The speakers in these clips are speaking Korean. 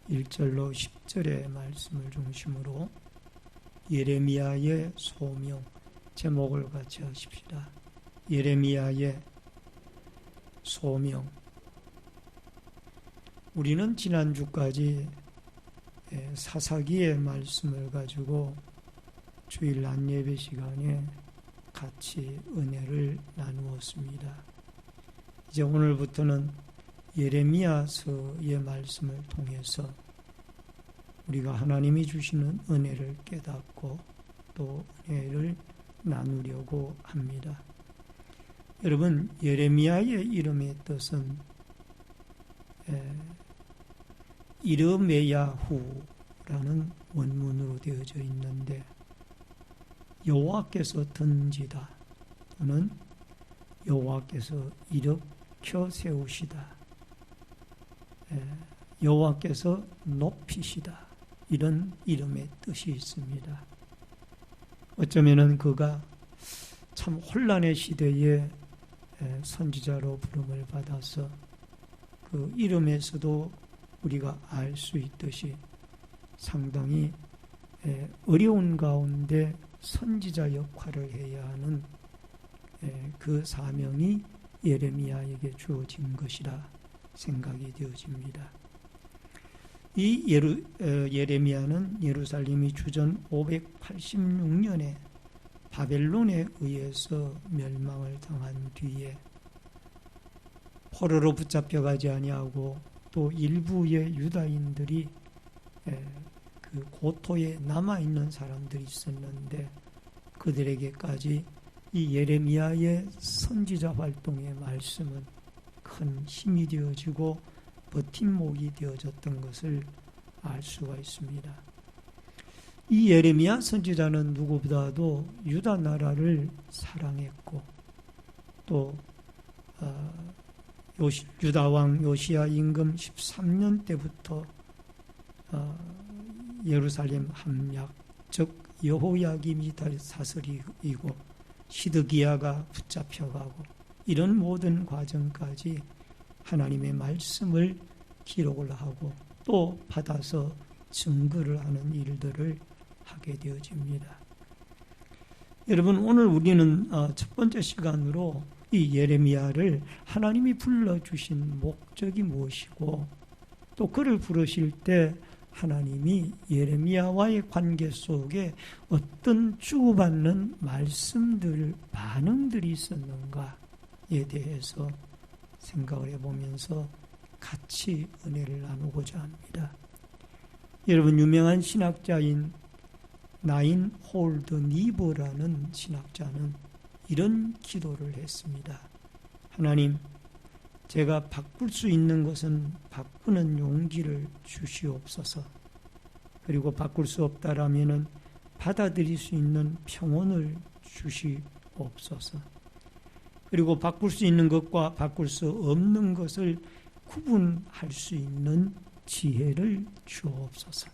1절로 10절의 말씀을 중심으로 예레미야의 소명 제목을 같이 하십시다. 예레미야의 소명. 우리는 지난주까지 사사기의 말씀을 가지고 주일 안예배 시간에 같이 은혜를 나누었습니다. 이제 오늘부터는 예레미야서의 말씀을 통해서 우리가 하나님이 주시는 은혜를 깨닫고 또 은혜를 나누려고 합니다. 여러분, 예레미야의 이름의 뜻은 이르메야후라는 원문으로 되어져 있는데, 여호와께서 던지다 또는 여호와께서 일으켜 세우시다, 여호와께서 높이시다, 이런 이름의 뜻이 있습니다. 어쩌면은 그가 참 혼란의 시대에 선지자로 부름을 받아서 그 이름에서도 우리가 알 수 있듯이 상당히 어려운 가운데 선지자 역할을 해야 하는 그 사명이 예레미야에게 주어진 것이라 생각이 되어집니다. 이 예레미야는 예루살렘이 주전 586년에 바벨론에 의해서 멸망을 당한 뒤에 포로로 붙잡혀가지 아니하고 또 일부의 유다인들이 그 고토에 남아있는 사람들이 있었는데 그들에게까지 이 예레미야의 선지자 활동의 말씀은 큰 힘이 되어지고 버팀목이 되어졌던 것을 알 수가 있습니다. 이 예레미야 선지자는 누구보다도 유다 나라를 사랑했고 또 유다 왕 요시야 임금 13년 때부터 예루살렘 함약, 즉 여호야김이 사슬이고 시드기야가 붙잡혀가고 이런 모든 과정까지 하나님의 말씀을 기록을 하고 또 받아서 증거를 하는 일들을 하게 되어집니다. 여러분, 오늘 우리는 첫 번째 시간으로 이 예레미야를 하나님이 불러주신 목적이 무엇이고 또 그를 부르실 때 하나님이 예레미야와의 관계 속에 어떤 주고받는 말씀들, 반응들이 있었는가에 대해서 생각을 해보면서 같이 은혜를 나누고자 합니다. 여러분, 유명한 신학자인 나인 홀드 니버라는 신학자는 이런 기도를 했습니다. 하나님, 제가 바꿀 수 있는 것은 바꾸는 용기를 주시옵소서. 그리고 바꿀 수 없다라면은 받아들일 수 있는 평온을 주시옵소서. 그리고 바꿀 수 있는 것과 바꿀 수 없는 것을 구분할 수 있는 지혜를 주옵소서.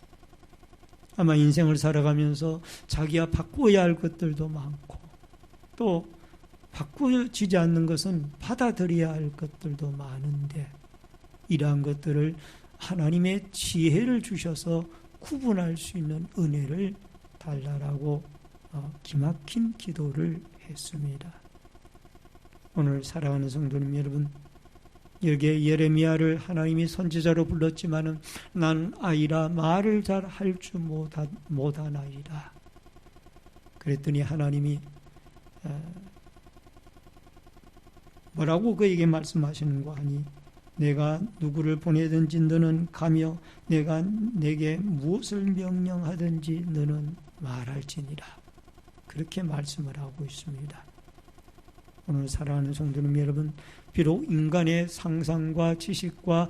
아마 인생을 살아가면서 자기가 바꾸어야 할 것들도 많고 또 바꾸어지지 않는 것은 받아들여야 할 것들도 많은데 이러한 것들을 하나님의 지혜를 주셔서 구분할 수 있는 은혜를 달라라고 기막힌 기도를 했습니다. 오늘 사랑하는 성도님 여러분, 여기에 예레미야를 하나님이 선지자로 불렀지만은 난 아이라 말을 잘 할 줄 못하나이다. 그랬더니 하나님이 뭐라고 그에게 말씀하시는 거 아니? 내가 누구를 보내든지 너는 가며 내가 내게 무엇을 명령하든지 너는 말할지니라. 그렇게 말씀을 하고 있습니다. 오늘 사랑하는 성도님 여러분, 비록 인간의 상상과 지식과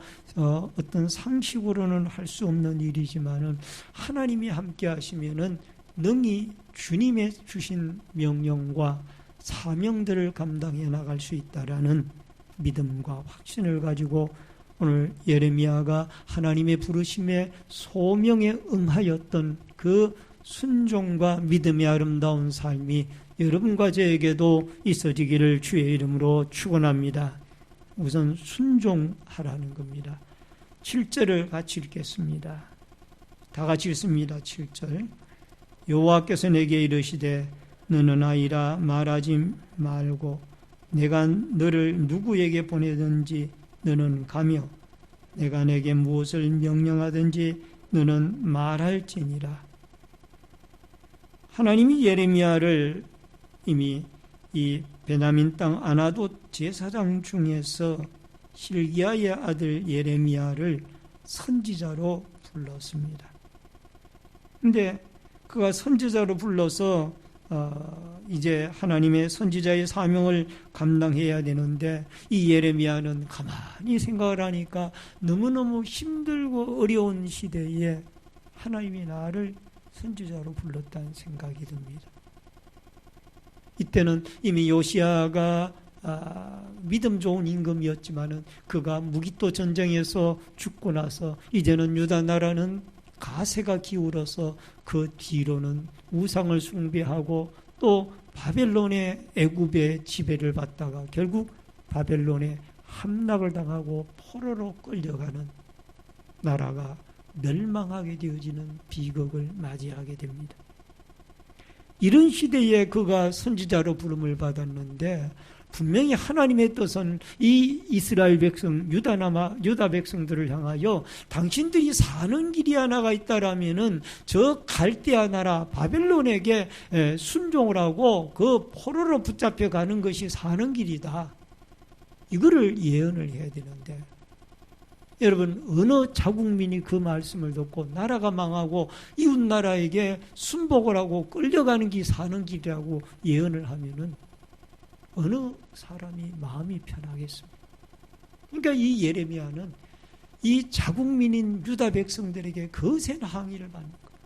어떤 상식으로는 할 수 없는 일이지만은 하나님이 함께 하시면은 능히 주님의 주신 명령과 사명들을 감당해 나갈 수 있다라는 믿음과 확신을 가지고 오늘 예레미야가 하나님의 부르심에 소명에 응하였던 그 순종과 믿음의 아름다운 삶이 여러분과 저에게도 있어지기를 주의 이름으로 축원합니다. 우선 순종하라는 겁니다. 7절을 같이 읽겠습니다. 다 같이 읽습니다. 7절. 여호와께서 내게 이르시되 너는 아이라 말하지 말고 내가 너를 누구에게 보내든지 너는 가며 내가 내게 무엇을 명령하든지 너는 말할지니라. 하나님이 예레미야를 이미 이 베냐민 땅 아나돗 제사장 중에서 hil기야의 아들 예레미야를 선지자로 불렀습니다. 근데 그가 선지자로 불러서 이제 하나님의 선지자의 사명을 감당해야 되는데 이 예레미야는 가만히 생각을 하니까 너무너무 힘들고 어려운 시대에 하나님이 나를 선지자로 불렀다는 생각이 듭니다. 이때는 이미 요시야가 믿음 좋은 임금이었지만은 그가 무기토 전쟁에서 죽고 나서 이제는 유다 나라는 가세가 기울어서 그 뒤로는 우상을 숭배하고 또 바벨론의 애굽의 지배를 받다가 결국 바벨론에 함락을 당하고 포로로 끌려가는 나라가 멸망하게 되어지는 비극을 맞이하게 됩니다. 이런 시대에 그가 선지자로 부름을 받았는데 분명히 하나님의 뜻은 이 이스라엘 백성, 유다 백성들을 향하여 당신들이 사는 길이 하나가 있다라면은 저 갈대아 나라 바벨론에게 순종을 하고 그 포로로 붙잡혀 가는 것이 사는 길이다. 이거를 예언을 해야 되는데 여러분 어느 자국민이 그 말씀을 듣고 나라가 망하고 이웃 나라에게 순복을 하고 끌려가는 게 사는 길이라고 예언을 하면은 어느 사람이 마음이 편하겠습니까? 그러니까 이 예레미야는 이 자국민인 유다 백성들에게 거센 항의를 받는 거예요.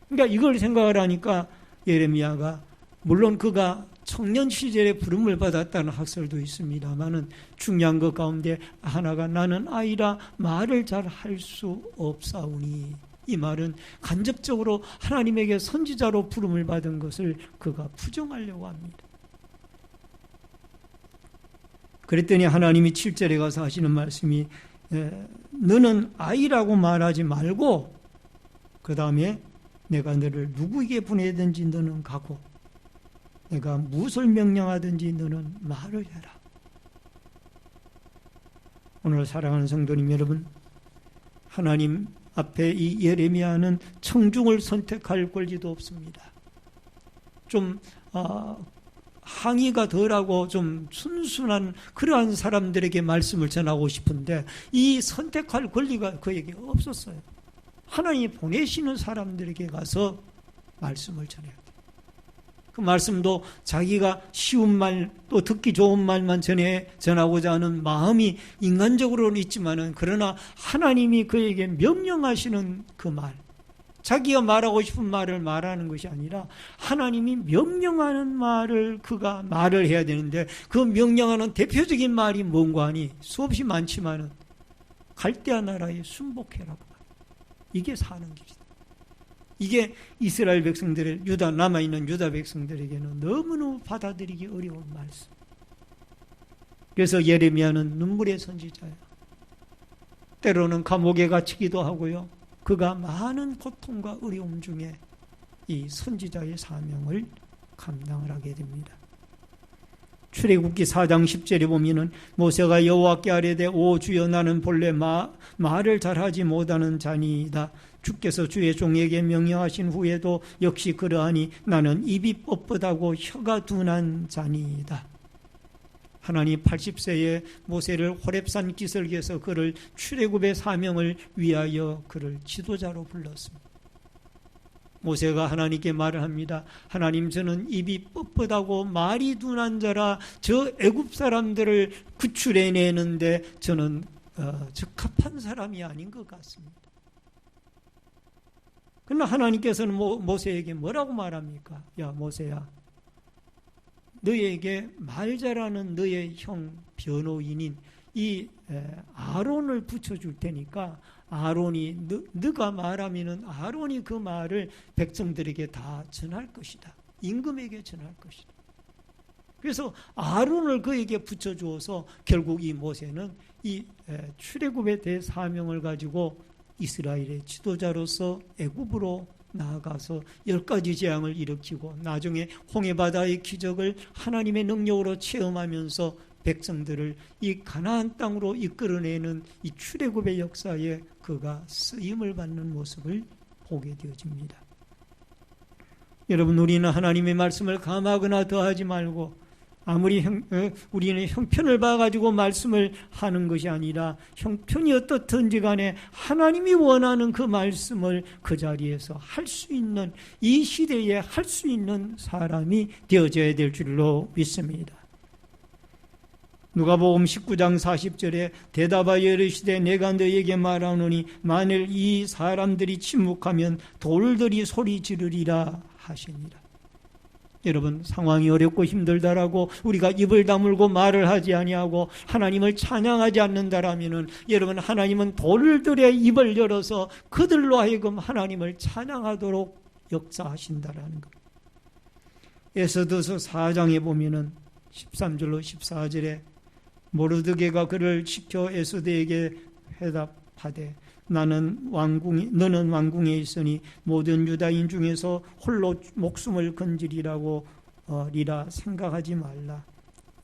그러니까 이걸 생각을 하니까 예레미야가 물론 그가 청년 시절에 부름을 받았다는 학설도 있습니다만은 중요한 것 가운데 하나가 나는 아이라 말을 잘 할 수 없사오니 이 말은 간접적으로 하나님에게 선지자로 부름을 받은 것을 그가 부정하려고 합니다. 그랬더니 하나님이 7절에 가서 하시는 말씀이 너는 아이라고 말하지 말고 그 다음에 내가 너를 누구에게 보내든지 너는 가고 내가 무엇을 명령하든지 너는 말을 해라. 오늘 사랑하는 성도님 여러분, 하나님 앞에 이 예레미야는 청중을 선택할 권리도 없습니다. 좀 항의가 덜하고 좀 순순한 그러한 사람들에게 말씀을 전하고 싶은데 이 선택할 권리가 그에게 없었어요. 하나님이 보내시는 사람들에게 가서 말씀을 전해야 돼요. 그 말씀도 자기가 쉬운 말 또 듣기 좋은 말만 전하고자 하는 마음이 인간적으로는 있지만은 그러나 하나님이 그에게 명령하시는 그 말, 자기가 말하고 싶은 말을 말하는 것이 아니라 하나님이 명령하는 말을 그가 말을 해야 되는데 그 명령하는 대표적인 말이 뭔가 하니 수없이 많지만은 갈대아 나라에 순복해라고 말해요. 이게 사는 길이다. 이게 이스라엘 백성들의 남아있는 유다 백성들에게는 너무너무 받아들이기 어려운 말씀. 그래서 예레미야는 눈물의 선지자예요. 때로는 감옥에 갇히기도 하고요. 그가 많은 고통과 어려움 중에 이 선지자의 사명을 감당을 하게 됩니다. 출애굽기 4장 10절에 보면은 모세가 여호와께 아뢰되 오 주여 나는 본래 말을 잘하지 못하는 자니이다. 주께서 주의 종에게 명령하신 후에도 역시 그러하니 나는 입이 뻣뻣하고 혀가 둔한 자니이다. 하나님 80세에 모세를 호렙산 기슭에서 그를 출애굽의 사명을 위하여 그를 지도자로 불렀습니다. 모세가 하나님께 말을 합니다. 하나님 저는 입이 뻣뻣하고 말이 둔한 자라 저 애굽 사람들을 구출해내는데 저는 적합한 사람이 아닌 것 같습니다. 그러나 하나님께서는 모세에게 뭐라고 말합니까? 야 모세야, 너에게 말 잘하는 너의 형 변호인인 이 아론을 붙여줄 테니까 아론이 너가 말하면은 아론이 그 말을 백성들에게 다 전할 것이다. 임금에게 전할 것이다. 그래서 아론을 그에게 붙여주어서 결국 이 모세는 이 출애굽의 대사명을 가지고 이스라엘의 지도자로서 애굽으로 나아가서 10가지 재앙을 일으키고 나중에 홍해바다의 기적을 하나님의 능력으로 체험하면서 백성들을 이 가나안 땅으로 이끌어내는 이 출애굽의 역사에 그가 쓰임을 받는 모습을 보게 되어집니다. 여러분, 우리는 하나님의 말씀을 감하거나 더하지 말고 아무리 우리는 형편을 봐가지고 말씀을 하는 것이 아니라 형편이 어떻든지 간에 하나님이 원하는 그 말씀을 그 자리에서 할 수 있는, 이 시대에 할 수 있는 사람이 되어져야 될 줄로 믿습니다. 누가복음 19장 40절에 대답하여 이르시되 내가 너에게 말하노니 만일 이 사람들이 침묵하면 돌들이 소리 지르리라 하시니라. 여러분, 상황이 어렵고 힘들다라고 우리가 입을 다물고 말을 하지 아니하고 하나님을 찬양하지 않는다라면은, 여러분, 하나님은 돌들의 입을 열어서 그들로 하여금 하나님을 찬양하도록 역사하신다라는 것. 에스더서 4장에 보면은 13절로 14절에 모르드게가 그를 시켜 에스더에게 회답하되 너는 왕궁에 있으니 모든 유다인 중에서 홀로 목숨을 건지리라고 리라 생각하지 말라.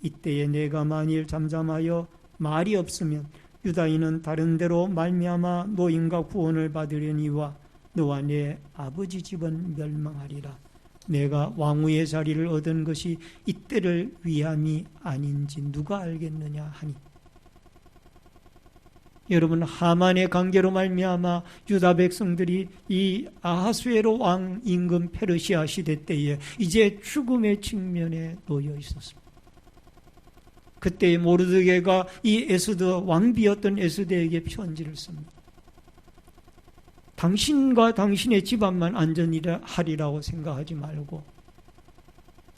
이때에 내가 만일 잠잠하여 말이 없으면 유다인은 다른 데로 말미암아 노임과 구원을 받으려니와 너와 내 아버지 집은 멸망하리라. 내가 왕후의 자리를 얻은 것이 이때를 위함이 아닌지 누가 알겠느냐 하니. 여러분, 하만의 관계로 말미암아 유다 백성들이 이 아하수에로 왕 임금 페르시아 시대 때에 이제 죽음의 측면에 놓여 있었습니다. 그때 모르드게가 이 에스더, 왕비였던 에스더에게 편지를 씁니다. 당신과 당신의 집안만 안전하리라고 생각하지 말고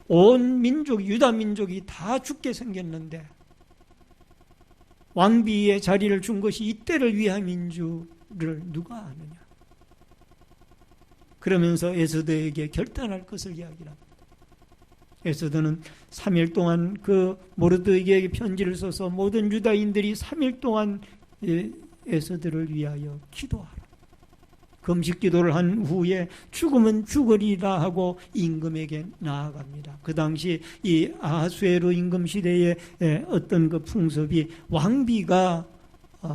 온 민족, 유다 민족이 다 죽게 생겼는데 왕비의 자리를 준 것이 이때를 위함인 줄을 누가 아느냐. 그러면서 에스더에게 결단할 것을 이야기합니다. 에스더는 3일 동안 그 모르드게에게 편지를 써서 모든 유다인들이 3일 동안 에스더를 위하여 기도하라. 금식 기도를 한 후에 죽으면 죽으리라 하고 임금에게 나아갑니다. 그 당시 이 아하수에로 임금 시대에 어떤 그 풍습이, 왕비가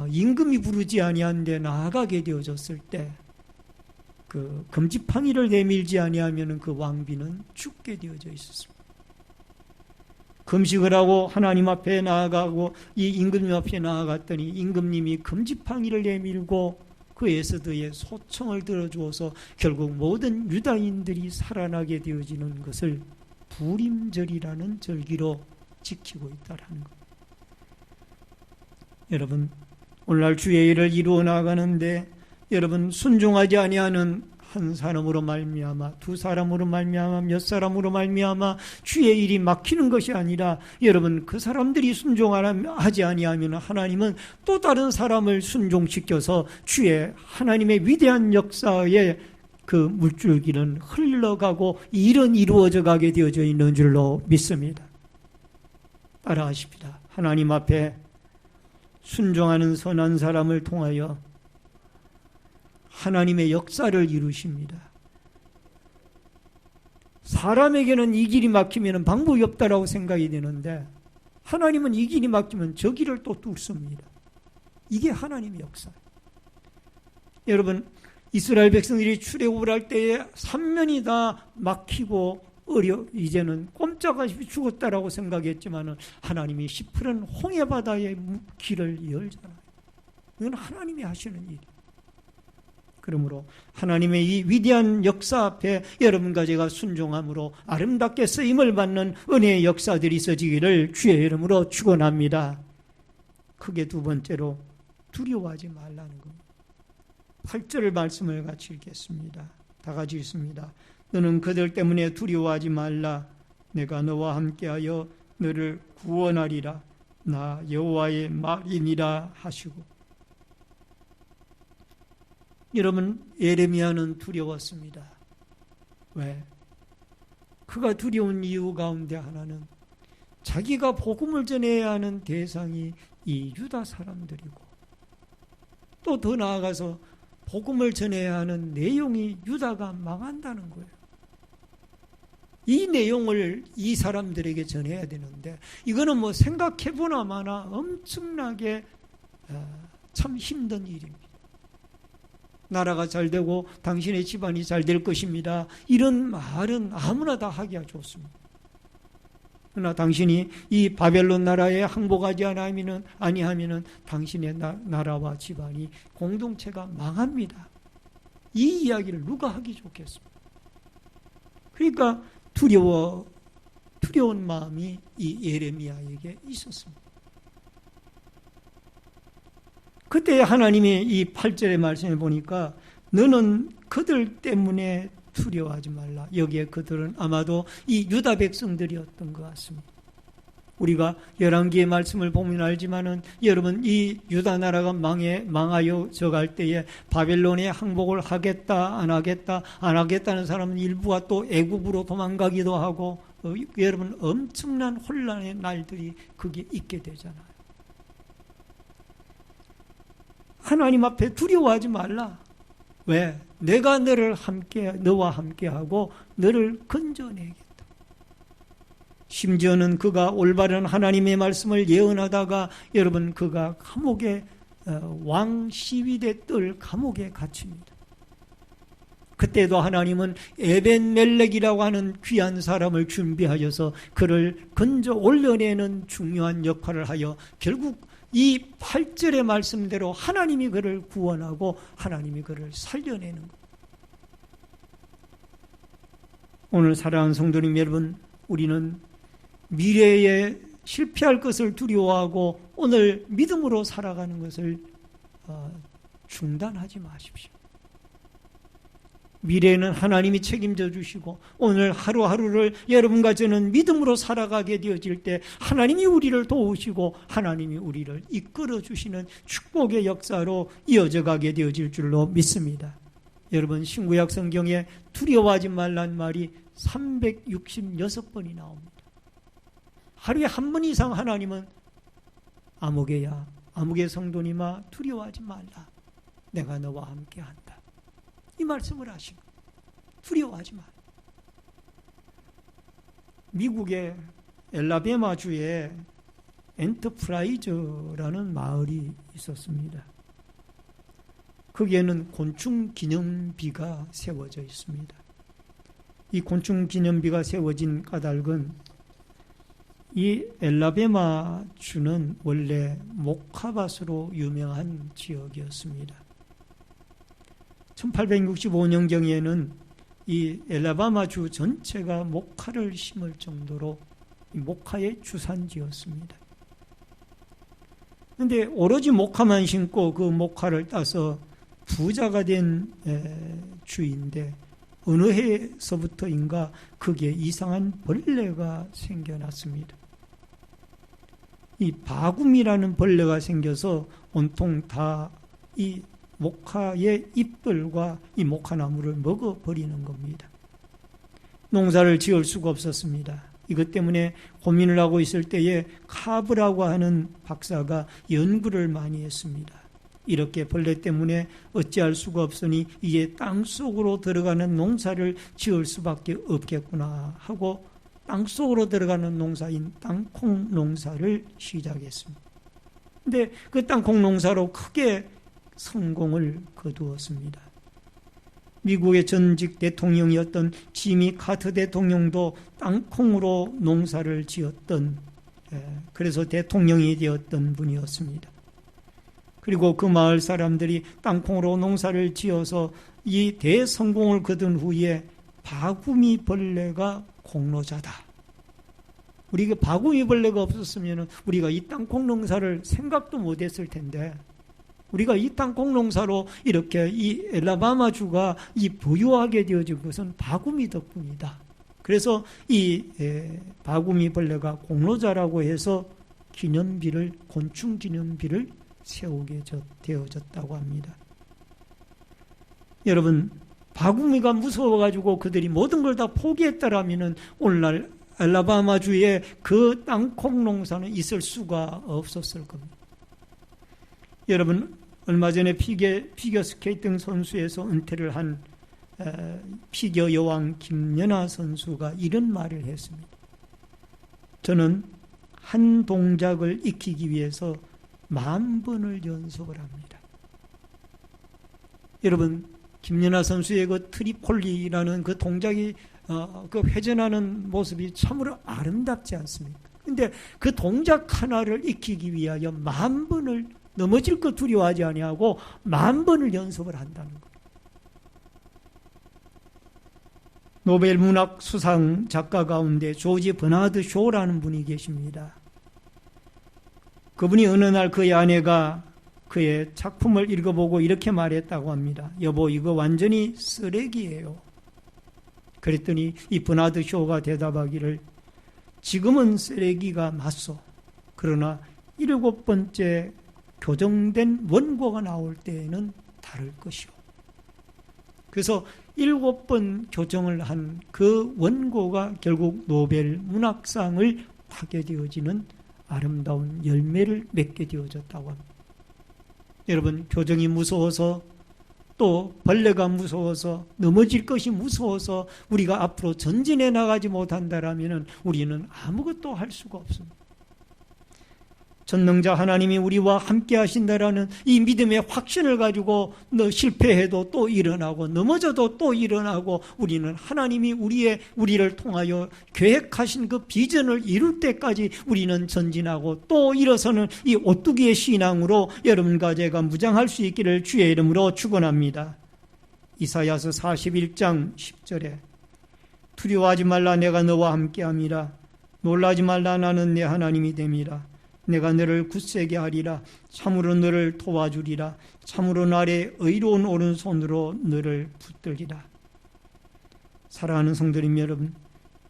임금이 부르지 아니한데 나아가게 되어졌을 때 그 금지팡이를 내밀지 아니하면 그 왕비는 죽게 되어져 있었습니다. 금식을 하고 하나님 앞에 나아가고 이 임금님 앞에 나아갔더니 임금님이 금지팡이를 내밀고 그 에스더의 소청을 들어주어서 결국 모든 유다인들이 살아나게 되어지는 것을 부림절이라는 절기로 지키고 있다는 것. 여러분, 오늘날 주의 일을 이루어 나가는데 여러분, 순종하지 아니하는 한 사람으로 말미암아, 두 사람으로 말미암아, 몇 사람으로 말미암아 주의 일이 막히는 것이 아니라, 여러분, 그 사람들이 순종하지 아니하면 하나님은 또 다른 사람을 순종시켜서 주의 하나님의 위대한 역사의 그 물줄기는 흘러가고 일은 이루어져 가게 되어져 있는 줄로 믿습니다. 따라하십니다. 하나님 앞에 순종하는 선한 사람을 통하여 하나님의 역사를 이루십니다. 사람에게는 이 길이 막히면 방법이 없다라고 생각이 되는데 하나님은 이 길이 막히면 저 길을 또 뚫습니다. 이게 하나님의 역사예요. 여러분, 이스라엘 백성들이 출애굽을 할 때에 삼면이 다 막히고 이제는 꼼짝없이 죽었다라고 생각했지만 하나님이 시푸른 홍해바다의 길을 열잖아요. 이건 하나님이 하시는 일이에요. 그러므로 하나님의 이 위대한 역사 앞에 여러분과 제가 순종함으로 아름답게 쓰임을 받는 은혜의 역사들이 있어지기를 주의 이름으로 축원합니다. 크게 두 번째로 두려워하지 말라는 겁니다. 8절 말씀을 같이 읽겠습니다. 다 같이 읽습니다. 너는 그들 때문에 두려워하지 말라. 내가 너와 함께하여 너를 구원하리라. 나 여호와의 말이니라 하시고. 여러분, 예레미야는 두려웠습니다. 왜? 그가 두려운 이유 가운데 하나는 자기가 복음을 전해야 하는 대상이 이 유다 사람들이고, 또 더 나아가서 복음을 전해야 하는 내용이 유다가 망한다는 거예요. 이 내용을 이 사람들에게 전해야 되는데, 이거는 뭐 생각해보나 마나 엄청나게 참 힘든 일입니다. 나라가 잘 되고 당신의 집안이 잘 될 것입니다, 이런 말은 아무나 다 하기가 좋습니다. 그러나 당신이 이 바벨론 나라에 항복하지 아니하면은 당신의 나라와 집안이, 공동체가 망합니다. 이 이야기를 누가 하기 좋겠습니까? 그러니까 두려운 마음이 이 예레미야에게 있었습니다. 그때 하나님이 이 8절의 말씀에 보니까 너는 그들 때문에 두려워하지 말라. 여기에 그들은 아마도 이 유다 백성들이었던 것 같습니다. 우리가 열왕기의 말씀을 보면 알지만은, 여러분, 이 유다 나라가 망하여 져갈 때에 바벨론에 항복을 하겠다 안 하겠다는 사람은 일부가 또 애굽으로 도망가기도 하고, 여러분, 엄청난 혼란의 날들이 그게 있게 되잖아요. 하나님 앞에 두려워하지 말라. 왜? 내가 너와 함께하고 너를 건져내겠다. 심지어는 그가 올바른 하나님의 말씀을 예언하다가, 여러분, 그가 감옥에, 왕 시위대 뜰 감옥에 갇힙니다. 그때도 하나님은 에벤멜렉이라고 하는 귀한 사람을 준비하셔서 그를 건져 올려내는 중요한 역할을 하여, 결국 이 8절의 말씀대로 하나님이 그를 구원하고 하나님이 그를 살려내는 것. 오늘 사랑하는 성도님 여러분, 우리는 미래에 실패할 것을 두려워하고 오늘 믿음으로 살아가는 것을 중단하지 마십시오. 미래는 하나님이 책임져 주시고, 오늘 하루하루를 여러분과 저는 믿음으로 살아가게 되어질 때 하나님이 우리를 도우시고 하나님이 우리를 이끌어 주시는 축복의 역사로 이어져 가게 되어질 줄로 믿습니다. 여러분, 신구약 성경에 두려워하지 말란 말이 366번이 나옵니다. 하루에 한 번 이상 하나님은 아무개야, 아무개 성도님아, 두려워하지 말라. 내가 너와 함께한다. 이 말씀을 하시고, 두려워하지 마. 미국의 엘라베마주에 엔터프라이즈라는 마을이 있었습니다. 거기에는 곤충 기념비가 세워져 있습니다. 이 곤충 기념비가 세워진 까닭은, 이 엘라베마주는 원래 목화밭으로 유명한 지역이었습니다. 1865년경에는 이 엘라바마주 전체가 목화를 심을 정도로 목화의 주산지였습니다. 그런데 오로지 목화만 심고 그 목화를 따서 부자가 된 주인데, 어느 해에서부터인가 거기에 이상한 벌레가 생겨났습니다. 이 바구미라는 벌레가 생겨서 온통 다 이 목화의 잎들과 이 목화나무를 먹어버리는 겁니다. 농사를 지을 수가 없었습니다. 이것 때문에 고민을 하고 있을 때에 카브라고 하는 박사가 연구를 많이 했습니다. 이렇게 벌레 때문에 어찌할 수가 없으니 이제 땅속으로 들어가는 농사를 지을 수밖에 없겠구나 하고, 땅속으로 들어가는 농사인 땅콩 농사를 시작했습니다. 근데 그 땅콩 농사로 크게 성공을 거두었습니다. 미국의 전직 대통령이었던 지미 카터 대통령도 땅콩으로 농사를 지었던, 그래서 대통령이 되었던 분이었습니다. 그리고 그 마을 사람들이 땅콩으로 농사를 지어서 이 대성공을 거둔 후에 바구미 벌레가 공로자다. 우리가 바구미 벌레가 없었으면 우리가 이 땅콩 농사를 생각도 못했을 텐데, 우리가 이 땅콩 농사로 이렇게 이 엘라바마주가 이 부유하게 되어진 것은 바구미 덕분이다. 그래서 이 바구미 벌레가 공로자라고 해서 기념비를, 곤충 기념비를 세우게 되어졌다고 합니다. 여러분, 바구미가 무서워가지고 그들이 모든 걸 다 포기했다라면은 오늘날 알라바마주의 그 땅콩 농사는 있을 수가 없었을 겁니다. 여러분, 얼마 전에 피겨 스케이팅 선수에서 은퇴를 한 피겨 여왕 김연아 선수가 이런 말을 했습니다. 저는 한 동작을 익히기 위해서 10,000번을 연습을 합니다. 여러분, 김연아 선수의 그 트리폴리라는 그 동작이 그 회전하는 모습이 참으로 아름답지 않습니까? 근데 그 동작 하나를 익히기 위하여 10,000번을 넘어질 것 두려워하지 아니하고 10,000번을 연습을 한다는 거예요. 노벨 문학 수상 작가 가운데 조지 버나드 쇼라는 분이 계십니다. 그분이 어느 날 그의 아내가 그의 작품을 읽어보고 이렇게 말했다고 합니다. 여보, 이거 완전히 쓰레기예요. 그랬더니 이 버나드 쇼가 대답하기를, 지금은 쓰레기가 맞소. 그러나 7번째 교정된 원고가 나올 때에는 다를 것이오. 그래서 7번 교정을 한 그 원고가 결국 노벨 문학상을 타게 되어지는 아름다운 열매를 맺게 되어졌다고 합니다. 여러분, 교정이 무서워서, 또 벌레가 무서워서, 넘어질 것이 무서워서 우리가 앞으로 전진해 나가지 못한다면 우리는 아무것도 할 수가 없습니다. 전능자 하나님이 우리와 함께 하신다라는 이 믿음의 확신을 가지고 실패해도 또 일어나고 넘어져도 또 일어나고, 우리는 하나님이 우리를 통하여 계획하신 그 비전을 이룰 때까지 우리는 전진하고 또 일어서는 이 오뚜기의 신앙으로 여러분과 제가 무장할 수 있기를 주의 이름으로 축원합니다. 이사야서 41장 10절에 두려워하지 말라, 내가 너와 함께함이라. 놀라지 말라, 나는 내 하나님이 됨이라. 내가 너를 굳세게 하리라. 참으로 너를 도와주리라. 참으로 나의 의로운 오른손으로 너를 붙들리라. 사랑하는 성도님 여러분,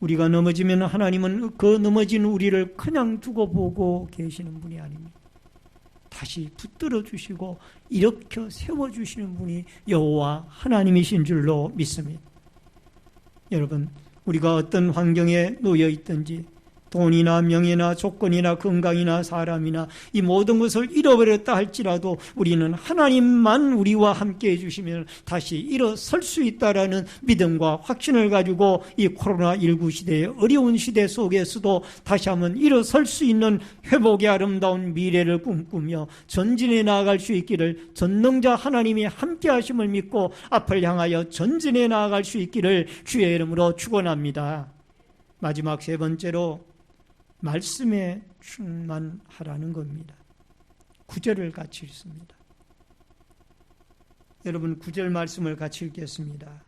우리가 넘어지면 하나님은 그 넘어진 우리를 그냥 두고 보고 계시는 분이 아닙니다. 다시 붙들어 주시고 일으켜 세워 주시는 분이 여호와 하나님이신 줄로 믿습니다. 여러분, 우리가 어떤 환경에 놓여 있든지, 돈이나 명예나 조건이나 건강이나 사람이나 이 모든 것을 잃어버렸다 할지라도 우리는 하나님만 우리와 함께 해주시면 다시 일어설 수 있다라는 믿음과 확신을 가지고 이 코로나19 시대의 어려운 시대 속에서도 다시 한번 일어설 수 있는 회복의 아름다운 미래를 꿈꾸며 전진해 나아갈 수 있기를, 전능자 하나님이 함께 하심을 믿고 앞을 향하여 전진해 나아갈 수 있기를 주의 이름으로 축원합니다. 마지막 세 번째로 말씀에 충만하라는 겁니다. 9절을 같이 읽습니다. 여러분, 9절 말씀을 같이 읽겠습니다.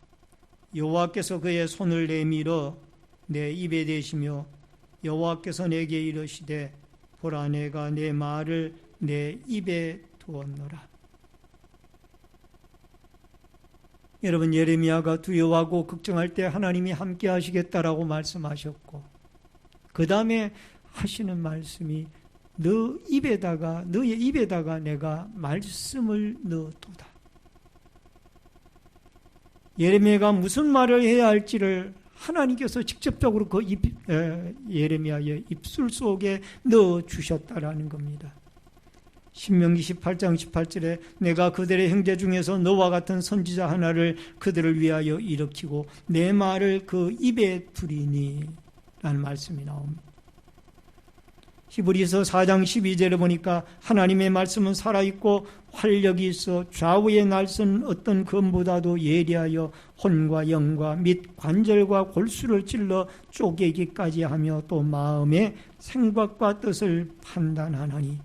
여호와께서 그의 손을 내밀어 내 입에 대시며 여호와께서 내게 이르시되 보라, 내가 내 말을 내 입에 두었노라. 여러분, 예레미야가 두려워하고 걱정할 때 하나님이 함께 하시겠다라고 말씀하셨고, 그 다음에 하시는 말씀이 너의 입에다가 내가 말씀을 넣어두다. 예레미야가 무슨 말을 해야 할지를 하나님께서 직접적으로 그 예레미야의 입술 속에 넣어주셨다라는 겁니다. 신명기 18장 18절에 내가 그들의 형제 중에서 너와 같은 선지자 하나를 그들을 위하여 일으키고 내 말을 그 입에 두리니 라는 말씀이 나옵니다. 히브리서 4장 12절에 보니까 하나님의 말씀은 살아있고 활력이 있어 좌우의 날선 어떤 검보다도 예리하여 혼과 영과 및 관절과 골수를 찔러 쪼개기까지 하며 또 마음의 생각과 뜻을 판단하나니.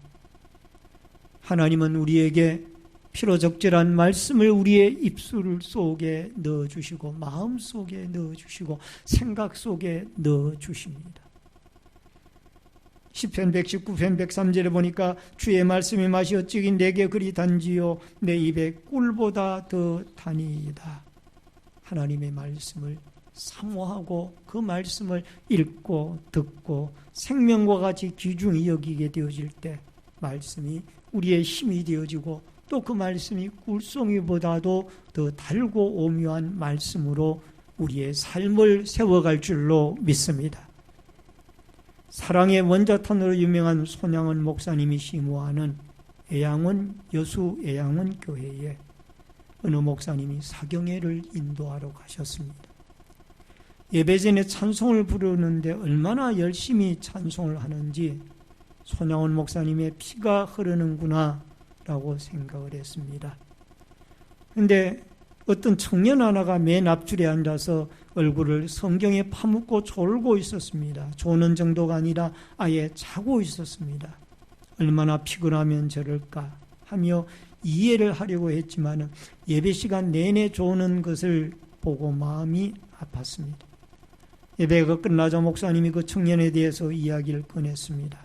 하나님은 우리에게 필요적절한 말씀을 우리의 입술 속에 넣어주시고 마음 속에 넣어주시고 생각 속에 넣어주십니다. 시편 119편 103절에 보니까 주의 말씀이 맛이 어찌긴 내게 그리 단지요 내 입에 꿀보다 더 다니이다. 하나님의 말씀을 사모하고 그 말씀을 읽고 듣고 생명과 같이 귀중히 여기게 되어질 때 말씀이 우리의 힘이 되어지고 또 그 말씀이 꿀송이보다도 더 달고 오묘한 말씀으로 우리의 삶을 세워갈 줄로 믿습니다. 사랑의 원자탄으로 유명한 손양원 목사님이 심호하는 여수 애양원 교회에 어느 목사님이 사경회를 인도하러 가셨습니다. 예배 전에 찬송을 부르는데 얼마나 열심히 찬송을 하는지 손양원 목사님의 피가 흐르는구나 라고 생각을 했습니다. 그런데 어떤 청년 하나가 맨 앞줄에 앉아서 얼굴을 성경에 파묻고 졸고 있었습니다. 조는 정도가 아니라 아예 자고 있었습니다. 얼마나 피곤하면 저럴까 하며 이해를 하려고 했지만 예배 시간 내내 조는 것을 보고 마음이 아팠습니다. 예배가 끝나자 목사님이 그 청년에 대해서 이야기를 꺼냈습니다.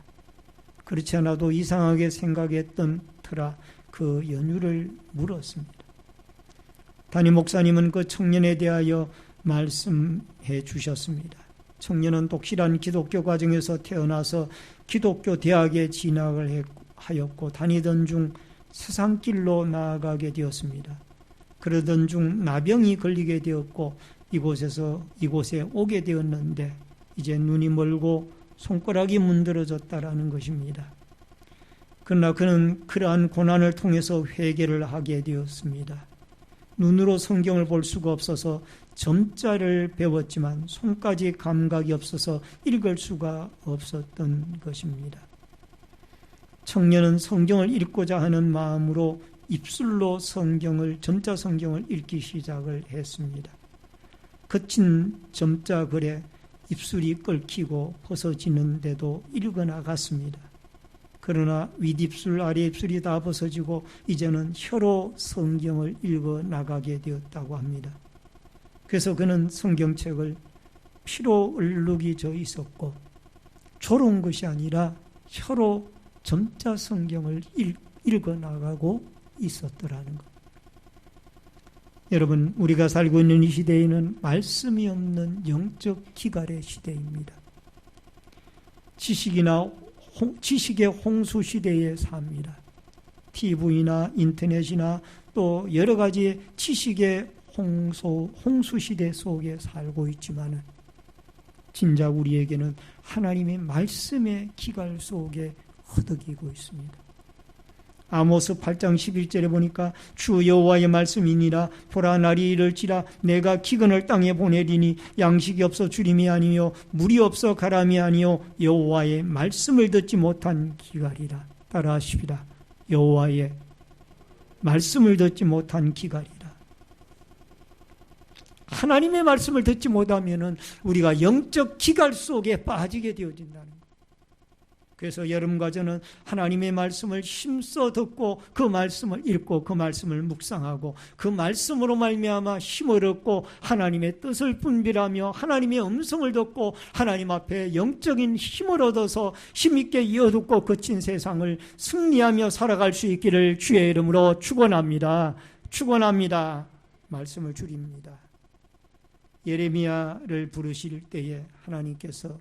그렇지 않아도 이상하게 생각했던 터라 그 연유를 물었습니다. 담임 목사님은 그 청년에 대하여 말씀해 주셨습니다. 청년은 독실한 기독교 가정에서 태어나서 기독교 대학에 진학을 하였고 다니던 중 세상길로 나아가게 되었습니다. 그러던 중 나병이 걸리게 되었고 이곳에 오게 되었는데 이제 눈이 멀고 손가락이 문드러졌다라는 것입니다. 그러나 그는 그러한 고난을 통해서 회개를 하게 되었습니다. 눈으로 성경을 볼 수가 없어서 점자를 배웠지만 손까지 감각이 없어서 읽을 수가 없었던 것입니다. 청년은 성경을 읽고자 하는 마음으로 입술로 점자 성경을 읽기 시작을 했습니다. 거친 점자 글에 입술이 끓기고 벗어지는데도 읽어나갔습니다. 그러나 윗입술 아래입술이 다 벗어지고 이제는 혀로 성경을 읽어나가게 되었다고 합니다. 그래서 그는 성경책을 피로 얼룩이 져 있었고 졸은 것이 아니라 혀로 점자 성경을 읽어나가고 있었더라는 것. 여러분, 우리가 살고 있는 이 시대에는 말씀이 없는 영적 기갈의 시대입니다. 지식의 홍수 시대에 삽니다. TV나 인터넷이나 또 여러 가지 지식의 홍수 시대 속에 살고 있지만 진짜 우리에게는 하나님의 말씀의 기갈 속에 허덕이고 있습니다. 아모스 8장 11절에 보니까 주 여호와의 말씀이니라 보라 날이 이를지라 내가 기근을 땅에 보내리니 양식이 없어 주림이 아니요 물이 없어 가람이 아니요 여호와의 말씀을 듣지 못한 기갈이라. 따라하십시다. 여호와의 말씀을 듣지 못한 기갈이라. 하나님의 말씀을 듣지 못하면 우리가 영적 기갈 속에 빠지게 되어진다는 거예요. 그래서 여러분과 저는 하나님의 말씀을 힘써 듣고 그 말씀을 읽고 그 말씀을 묵상하고 그 말씀으로 말미암아 힘을 얻고 하나님의 뜻을 분별하며 하나님의 음성을 듣고 하나님 앞에 영적인 힘을 얻어서 힘있게 이어듣고 거친 세상을 승리하며 살아갈 수 있기를 주의 이름으로 축원합니다. 축원합니다. 말씀을 줄입니다. 예레미야를 부르실 때에 하나님께서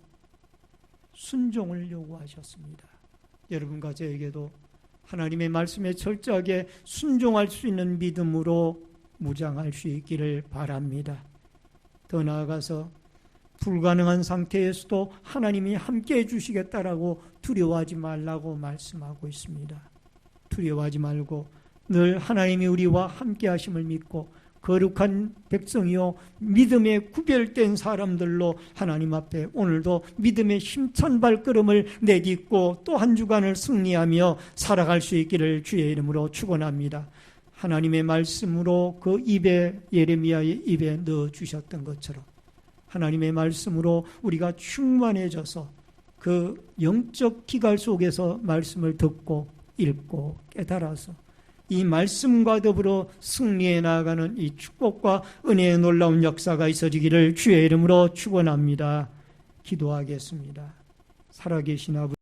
순종을 요구하셨습니다. 여러분과 저에게도 하나님의 말씀에 철저하게 순종할 수 있는 믿음으로 무장할 수 있기를 바랍니다. 더 나아가서 불가능한 상태에서도 하나님이 함께해 주시겠다라고 두려워하지 말라고 말씀하고 있습니다. 두려워하지 말고 늘 하나님이 우리와 함께 하심을 믿고 거룩한 백성이요 믿음에 구별된 사람들로 하나님 앞에 오늘도 믿음의 힘찬 발걸음을 내딛고 또 한 주간을 승리하며 살아갈 수 있기를 주의 이름으로 축원합니다. 하나님의 말씀으로 그 입에 예레미야의 입에 넣어주셨던 것처럼 하나님의 말씀으로 우리가 충만해져서 그 영적 기갈 속에서 말씀을 듣고 읽고 깨달아서 이 말씀과 더불어 승리해 나아가는 이 축복과 은혜의 놀라운 역사가 있어지기를 주의 이름으로 축원합니다. 기도하겠습니다. 살아계신 아버지